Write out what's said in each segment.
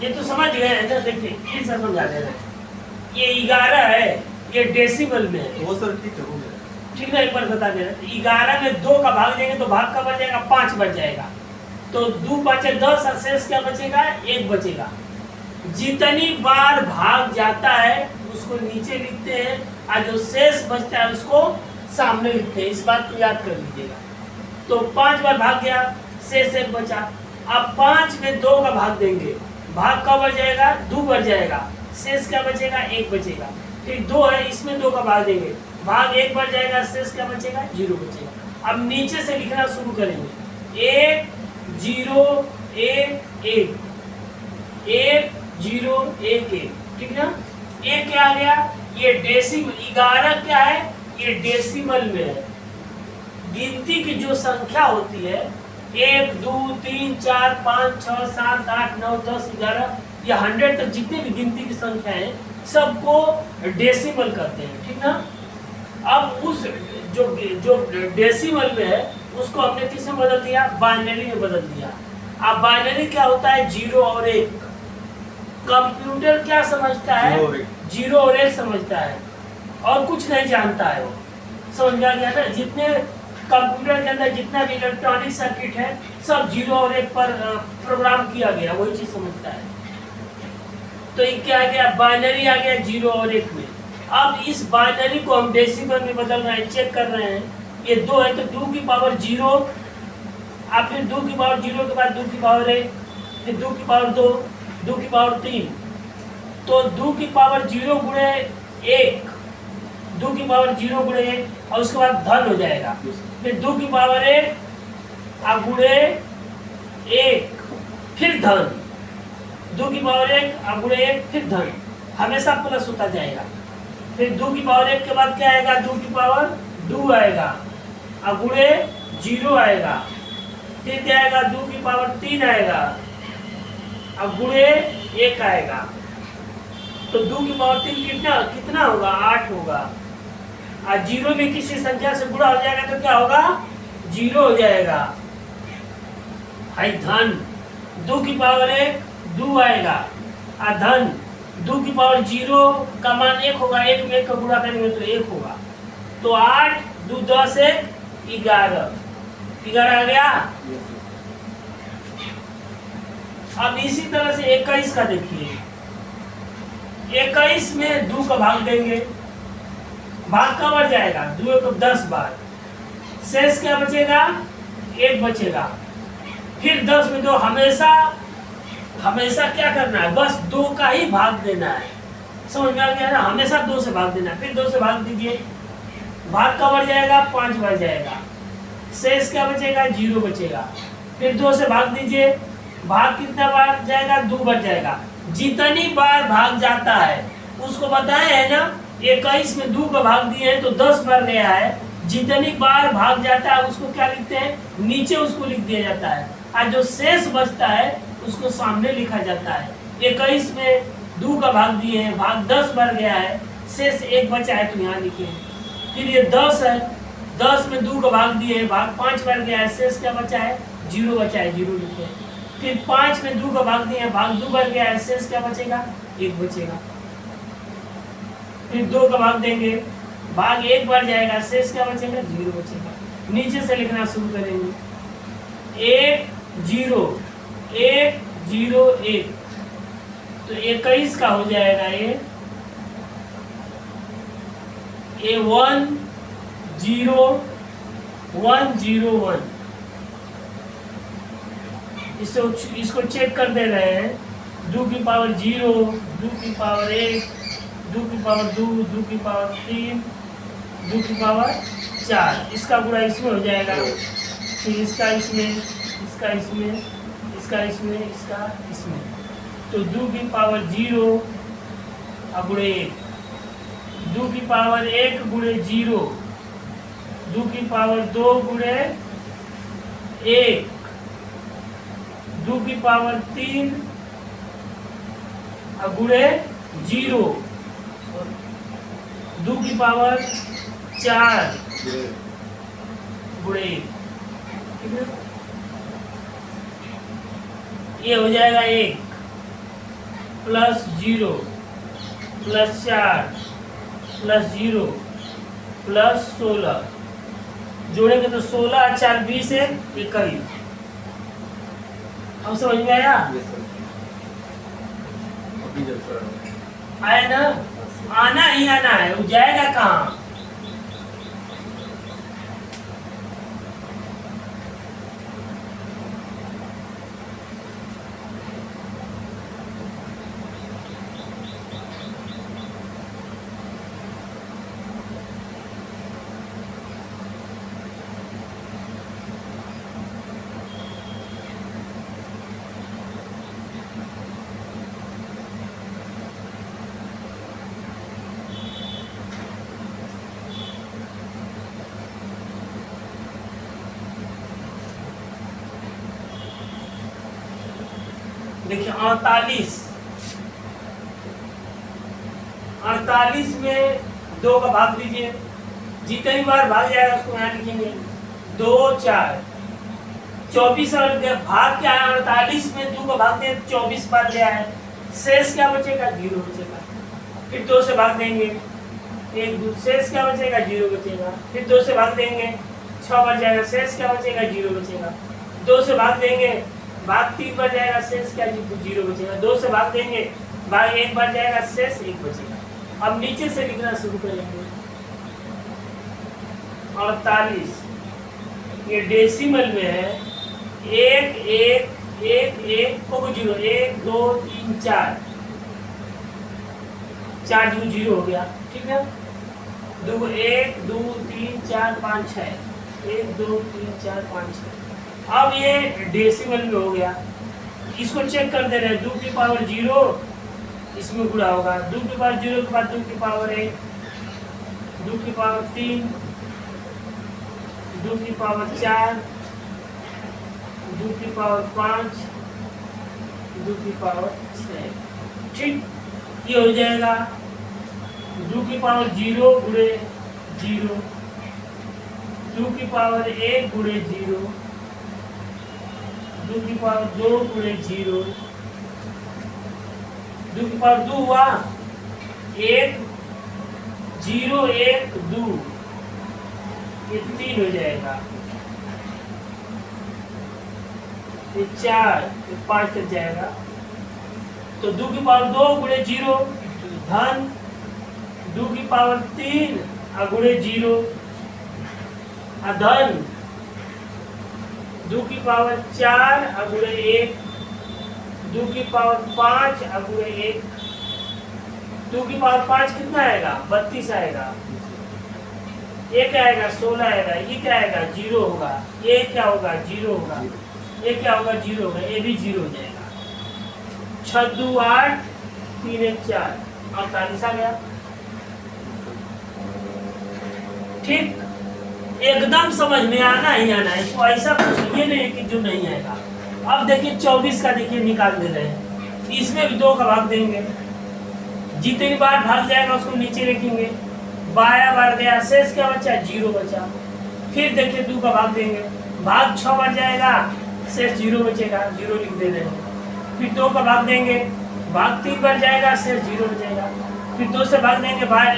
ये तो समझ गए हैं ना, देखिए फिर से समझा दे रहे हैं। ये 11 है, ये डेसिमल में है। वो सर ठीक है, हो गया। ठीक है, एक बार बता दे रहे हैं। 11 में 2 का भाग देंगे तो भाग का बच जाएगा 5 बच जाएगा, तो 2 5 10 और शेष क्या बचेगा 1 बचेगा। जितनी बार भाग जाता है उसको नीचे लिखते हैं और जो शेष बचता है उसको सामने लिखते हैं। इस बात को याद कर लीजिएगा। तो 5 बार भाग गया, शेष 1 बचा। अब 5 में 2 का भाग देंगे, भाग का बढ़ जाएगा 2 बढ़ जाएगा, शेष क्या बचेगा 1 बचेगा। फिर 2 है, इसमें 2 का भाग देंगे, भाग 1 बढ़ जाएगा, शेष क्या बचेगा 0 बचेगा। अब नीचे से लिखना शुरू करेंगे 1 0 1 1 1 0 1 1, ठीक ना। ये क्या आ गया, ये डेसिमल। 11 क्या है, ये डेसिमल में है। गिनती की जो संख्या होती है 1 2 3 4 5 6 7 8 9 10 11 या 100 तक जितने भी गिनती की संख्या है सबको डेसिमल कहते हैं, ठीक ना। अब उस जो डेसिमल में है उसको हमने किसमें बदल दिया, बाइनरी में बदल दिया। अब बाइनरी क्या होता है 0 और 1। कंप्यूटर क्या समझता है 0 और 1 समझता है और कुछ नहीं जानता है वो। समझ में आ गया ना। जितने कंप्यूटर के अंदर जितना भी इलेक्ट्रॉनिक सर्किट है सब 0 और 1 पर प्रोग्राम किया गया, वही चीज समझता है। तो ये क्या आ गया, बाइनरी आ गया 0 और 1 में। अब इस बाइनरी को हम डेसिमल में बदल रहे हैं, चेक कर रहे हैं। ये 2 है तो 2 की पावर 0, अब फिर 2 की पावर 0 के बाद 2 की पावर 1, फिर 2 की पावर 2, 2 की पावर 3, तो 2 की पावर 0 गुणे 1, 2 की पावर 0 गुणे 1 और उसके बाद धन हो जाएगा। फिर 2 की पावर 1 और गुणे 1 फिर धन, 2 की पावर 1 और गुणे 1 फिर धन, हमेशा प्लस होता जाएगा। फिर 2 की पावर 1 के बाद क्या आएगा, 2 की पावर 2 आएगा और गुणे 0 आएगा। फिर क्या आएगा, 2 की पावर 3 आएगा और गुणे 1 आएगा। तो 2 की पावर 3 कितना होगा, 8 होगा। और 0 में किसी संख्या से गुणा हो जाएगा तो क्या होगा, 0 हो जाएगा। हाई धन 2 की पावर 1 2 आएगा और धन 2 की पावर 0 का मान 1 होगा, 1 में 1 का गुणा करेंगे तो 1 होगा। तो 8 2 10 1 11 आ गया। अब इसी तरह से 21 का देखिए, 21 में 2 का भाग देंगे, भाग का बढ़ जाएगा 2 को 10 बार, शेष क्या बचेगा 1 बचेगा। फिर 10 में 2, हमेशा क्या करना है, बस 2 का ही भाग देना है। समझ में आ गया ना, हमेशा 2 से भाग देना है। फिर 2 से भाग दीजिए, भाग का बढ़ जाएगा 5 बढ़ जाएगा, शेष क्या बचेगा 0 बचेगा। फिर 2 से भाग दीजिए, भाग कितना बार जाएगा 2 बढ़ जाएगा। जितनी बार भाग जाता है उसको बताया है ना, 21 में 2 का भाग दिए हैं तो 10 बार गया है। जितनी बार भाग जाता है उसको क्या लिखते हैं, नीचे उसको लिख दिया जाता है और जो शेष बचता है उसको सामने लिखा जाता है। 21 में 2 का भाग दिए हैं, भाग 10 बार गया है, शेष 1 बचा है तो यहाँ लिखे। फिर ये 10 है, 10 में 2 का भाग दिए हैं, भाग 5 बार गया है, शेष क्या बचा है 0 बचा है, 0 लिखे। फिर 5 में 2 का भाग दिए हैं, भाग 2 बार गया है, शेष क्या बचेगा 1 बचेगा। फिर 2 का भाग देंगे, भाग 1 बार जाएगा, शेष क्या बचेगा 0 बचेगा। नीचे से लिखना शुरू करेंगे 1 0 1 0 1, तो 21 का हो जाएगा ये 1 0 1 0 1। इसको चेक कर दे रहे हैं, 2 की पावर 0, 2 की पावर 1, 2 की पावर 2, 2 की पावर 3, 2 की पावर 4। इसका गुणा इसमें हो जाएगा, फिर इसका इसमें, इसका इसमें, इसका इसमें, इसका इसमें। तो 2 की पावर 0 गुणे 1, 2 की पावर 1 गुणे 0, 2 की पावर 2 गुणे 1, 2 की पावर 3 गुणे 0, 2 की पावर 4 गुणे 1, ठीक है। ये हो जाएगा 1। प्लस 0 प्लस 4 प्लस 0 प्लस 16 जोड़ेंगे तो 16 और 4 20 है 21। अब समझ में आया? आया ना? आना ही आना है, वो जाएगा कहाँ? देखिए 48 में 2 का भाग दीजिए, जितनी बार भाग जाएगा उसको यहाँ लिखेंगे 2 4 24 और भाग क्या है 48 में 2 का भाग दें 24 बार गया है, शेष क्या बचेगा 0 बचेगा। फिर 2 से भाग देंगे 1 2 शेष क्या बचेगा 0 बचेगा। फिर 2 से भाग देंगे 6 बच जाएगा, शेष क्या बचेगा 0 बचेगा। 2 से भाग देंगे भाग 3 बढ़ जाएगा, शेष क्या 0 बचेगा। 2 से भाग देंगे भाग 1 बढ़ जाएगा, शेष 1 बचेगा। अब नीचे से लिखना शुरू करेंगे 48 ये डेसिमल में है 1 1 1 1 को 0 1 2 3 4 4 0 हो गया, ठीक है। 2 1 2 3 4 5 6 1 2 3 4 5 6। अब ये डेसिमल में हो गया, इसको चेक कर दे रहे हैं 2 की पावर 0 इसमें गुणा होगा, 2 की पावर 0 के बाद 2 की पावर 1 2 की पावर 3 2 की पावर 4 2 की पावर 5 2 की पावर 6, ठीक। ये हो जाएगा 2 की पावर 0 गुणे 0 2 की पावर 1 गुणे 0 2 की पावर 2 गुणे 0 2 की पावर 2 हुआ 1 0 1 2 ये 3 हो जाएगा, ये 4 ये 5 तक जाएगा। तो 2 की पावर 2 गुणे 0 धन 2 की पावर 3 गुणे 0 धन 2 की पावर 4 गुणे 1 2 की पावर 5 गुणे 1 2 की पावर 5 कितना आएगा 32 आएगा, ये क्या आएगा 16 आएगा, ये क्या आएगा 0 होगा, ये क्या होगा 0 होगा, ये क्या होगा 0 होगा, ये भी 0 हो जाएगा। 6 2 8 3 1 4 48 आ गया, ठीक। एकदम समझ में आना ही आना है, इसको ऐसा कुछ ये नहीं है कि जो नहीं आएगा। अब देखिए 24 का देखिए निकाल दे रहे हैं, इसमें भी 2 का भाग देंगे, जितनी बार भाग जाएगा उसको नीचे लिखेंगे, बाया बार गया, शेष क्या बचा 0 बचा। फिर देखिए 2 का भाग देंगे, भाग 6 बढ़ जाएगा, शेष 0 बचेगा, 0 लिख दे रहे हैं। फिर 2 का भाग देंगे, भाग 3 बढ़ जाएगा, शेष 0 बचेगा। फिर 2 से भाग देंगे, भाग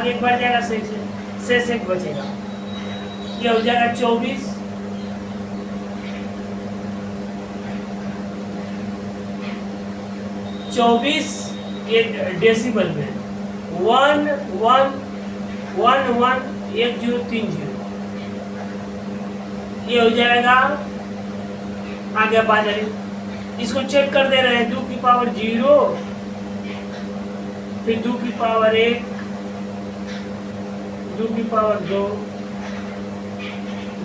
1 बढ़ जाएगा, शेष 1 बचेगा। ये हो जाएगा 24 24 एक डेसिमल में 1 1 1 1 1 0 3 0 ये हो जाएगा। आगे बाइनरी इसको चेक कर दे रहे हैं, 2 की पावर 0 फिर 2 की पावर 1 2 की पावर 2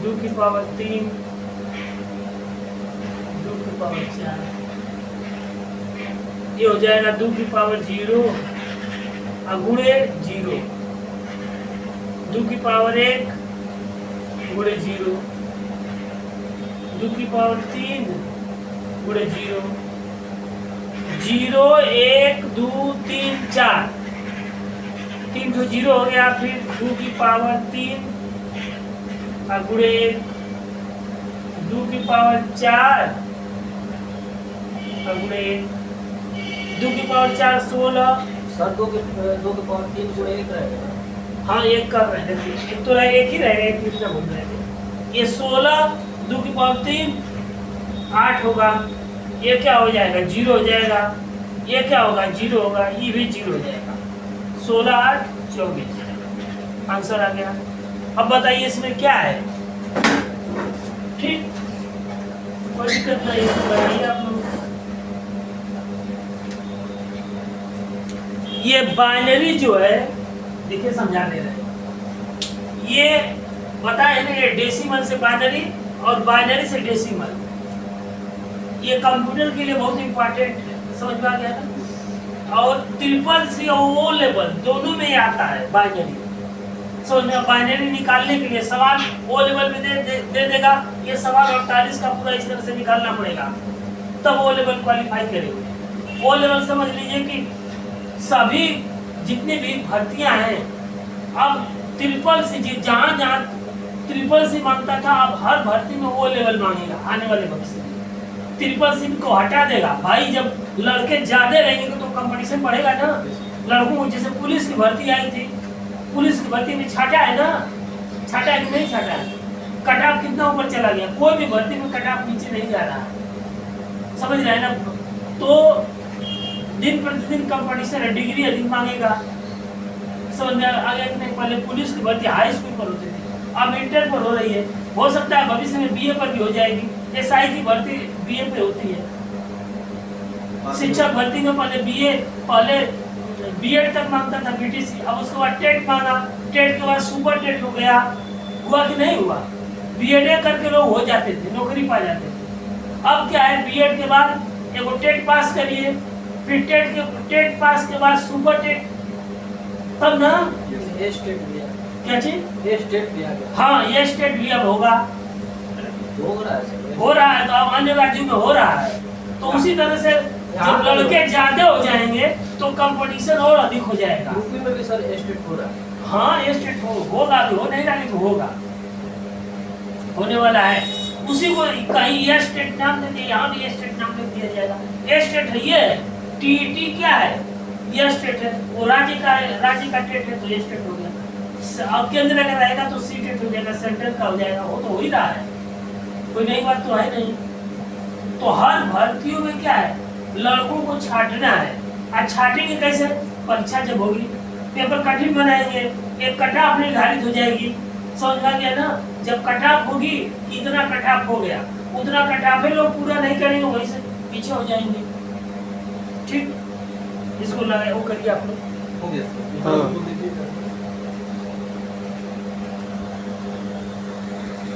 2 की पावर 3 2 की पावर 4 ये हो जाएगा 2 की पावर 0 गुणे 0 2 की पावर 1 गुणे 0 2 की पावर 3 गुणे 0 0 1 2 3 4 3 तो 0 हो गया। फिर 2 की पावर 3 गुणे 2 की पावर 4 गुणे 2 की पावर 4 16। सर 2 के पावर 3 गुणे 1 रहेगा। हाँ एक कर रहे थे, एक तो एक ही रहेगा, एक मिनट बोल रहे थे। ये 16 2 की पावर 3 8 होगा। ये क्या हो जाएगा 0 हो जाएगा। ये क्या होगा 0 होगा, ये भी 0 हो जाएगा। 16 8 24 आंसर आ गया। अब बताइए इसमें क्या है। ठीक, कोई दिक्कत नहीं, इसको बनाइए आप लोग। ये बाइनरी जो है, देखिए समझा दे रहे हैं, ये बताए ना, ये डेसिमल से बाइनरी और बाइनरी से डेसिमल, ये कंप्यूटर के लिए बहुत इंपॉर्टेंट है, समझ में आ गया ना। और ट्रिपल सी और ओ लेवल दोनों में ही आता है बाइनरी। समझ में, बाइनरी निकालने के लिए सवाल ओ लेवल में दे देगा। ये सवाल 48 का पूरा इस तरह से निकालना पड़ेगा, तब ओ लेवल क्वालिफाई करेंगे। ओ लेवल समझ लीजिए कि सभी जितनी भी भर्तियां हैं, अब ट्रिपल सी जहां जहां ट्रिपल सी मांगता था, अब हर भर्ती में ओ लेवल मांगेगा आने वाले भविष्य में। ट्रिपल सी को हटा देगा भाई, जब लड़के ज्यादा रहेंगे तो कंपटीशन बढ़ेगा ना। लड़कों को जैसे पुलिस की भर्ती आई थी, पुलिस की भर्ती में छाटा है ना, छाटा है कि नहीं छाटा है, कट ऑफ कितना ऊपर चला गया, कोई भी भर्ती में कट ऑफ नीचे नहीं जा रहा है, समझ रहे हैं ना। तो दिन प्रतिदिन कंपटीशन है, डिग्री अधिक मांगेगा, समझ में आ गया कि नहीं। पहले पुलिस की भर्ती हाई स्कूल पर होती थी, अब इंटर पर हो रही है, हो सकता है भविष्य में बीए पर भी हो जाएगी। एसआई की भर्ती बीए पे होती है। शिक्षक भर्ती में पहले बीएड तक मांगता था बीटीसी, अब उसके बाद टेट मांगा, टेट के बाद सुपर टेट हो गया, हुआ कि नहीं हुआ। बीएड करके लोग हो जाते थे, नौकरी पा जाते थे। अब क्या है, बीएड के बाद एगो टेट पास करिए, फिर टेट पास के बाद सुपर टेट, तब ना ये स्टेट दिया, क्या चीज, ये स्टेट दिया गया। हाँ ये स्टेट भी अब होगा, हो रहा है, हो रहा है, तो अब अन्य राज्यों में हो रहा है। तो उसी तरह से जब लड़के ज्यादा हो जाएंगे तो कंपटीशन और अधिक हो जाएगा। यूपी में भी सर स्टेट हो रहा है। हाँ ये स्टेट होगा, भी हो नहीं रहा लेकिन होगा, होने वाला है। उसी को कहीं ये स्टेट नाम दे दिया, यहाँ भी ये स्टेट नाम दे दिया जाएगा। ये स्टेट है, ये टीईटी क्या है, ये स्टेट है, वो राज्य का टेट है, तो ये स्टेट हो गया। अब केंद्र का रहेगा तो सी टेट हो जाएगा, सेंट्रल का हो जाएगा, वो तो हो ही रहा है, कोई नई बात तो है नहीं। तो हर भर्तियों में क्या है, लड़कों को छांटना है। आज छांटेंगे कैसे, परीक्षा जब होगी पेपर कठिन बनाएंगे, एक कट ऑफ निर्धारित हो जाएगी, समझ में आ गया ना। जब कट ऑफ होगी, इतना कट ऑफ हो गया, उतना कट ऑफ लोग पूरा नहीं करेंगे, वहीं से पीछे हो जाएंगे। ठीक, इसको लगाए वो करिए आप लोग। हो गया सर।